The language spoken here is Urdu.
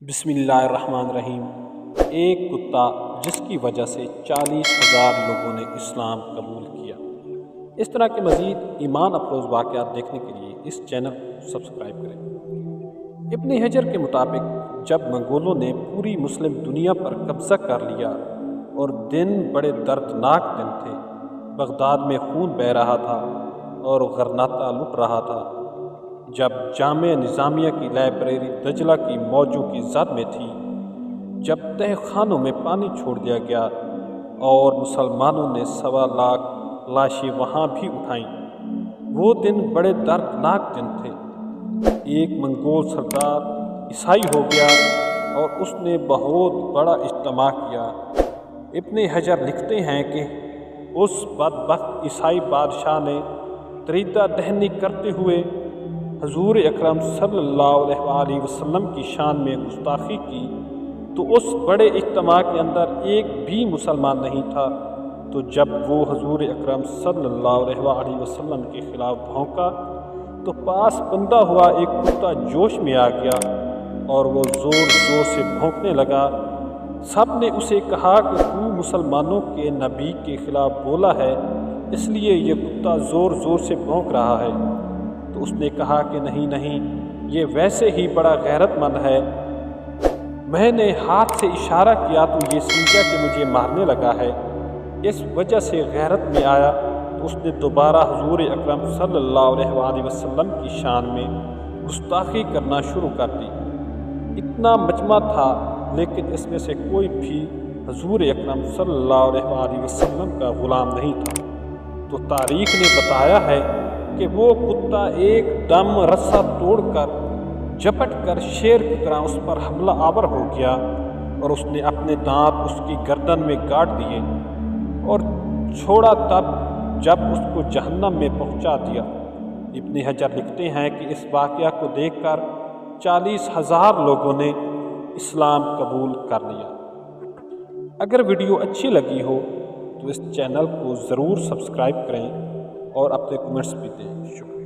بسم اللہ الرحمن الرحیم۔ ایک کتا جس کی وجہ سے 40,000 لوگوں نے اسلام قبول کیا۔ اس طرح کے مزید ایمان افروز واقعات دیکھنے کے لیے اس چینل کو سبسکرائب کریں۔ ابن حجر کے مطابق جب منگولوں نے پوری مسلم دنیا پر قبضہ کر لیا اور دن بڑے دردناک دن تھے، بغداد میں خون بہہ رہا تھا اور غرناطہ لٹ رہا تھا، جب جامعہ نظامیہ کی لائبریری دجلہ کی موجوں کی زد میں تھی، جب تہ خانوں میں پانی چھوڑ دیا گیا اور مسلمانوں نے 1.25 لاکھ لاشیں وہاں بھی اٹھائیں، وہ دن بڑے دردناک دن تھے۔ ایک منگول سردار عیسائی ہو گیا اور اس نے بہت بڑا اجتماع کیا۔ ابن حجر لکھتے ہیں کہ اس بدبخت عیسائی بادشاہ نے دریدہ دہنی کرتے ہوئے حضور اکرم صلی اللہ علیہ وآلہ وسلم کی شان میں گستاخی کی، تو اس بڑے اجتماع کے اندر ایک بھی مسلمان نہیں تھا۔ تو جب وہ حضور اکرم صلی اللہ علیہ وآلہ وسلم کے خلاف بھونکا تو پاس بندہ ہوا ایک کتا جوش میں آ گیا اور وہ زور زور سے بھونکنے لگا۔ سب نے اسے کہا کہ تو مسلمانوں کے نبی کے خلاف بولا ہے، اس لیے یہ کتا زور زور سے بھونک رہا ہے۔ تو اس نے کہا کہ نہیں، یہ ویسے ہی بڑا غیرت مند ہے۔ میں نے ہاتھ سے اشارہ کیا تو یہ سمجھا کہ مجھے مارنے لگا ہے، اس وجہ سے غیرت میں آیا۔ تو اس نے دوبارہ حضور اکرم صلی اللہ علیہ وآلہ وسلم کی شان میں گستاخی کرنا شروع کر دی۔ اتنا مجمع تھا لیکن اس میں سے کوئی بھی حضور اکرم صلی اللہ علیہ وآلہ وسلم کا غلام نہیں تھا۔ تو تاریخ نے بتایا ہے کہ وہ کتا ایک دم رسا توڑ کر جپٹ کر شیر کی طرح اس پر حملہ آور ہو گیا اور اس نے اپنے دانت اس کی گردن میں گاڑ دیے اور چھوڑا تب جب اس کو جہنم میں پہنچا دیا۔ ابن حجر لکھتے ہیں کہ اس واقعہ کو دیکھ کر 40,000 لوگوں نے اسلام قبول کر لیا۔ اگر ویڈیو اچھی لگی ہو تو اس چینل کو ضرور سبسکرائب کریں اور اپنے کمنٹس بھی دیں۔ شکریہ۔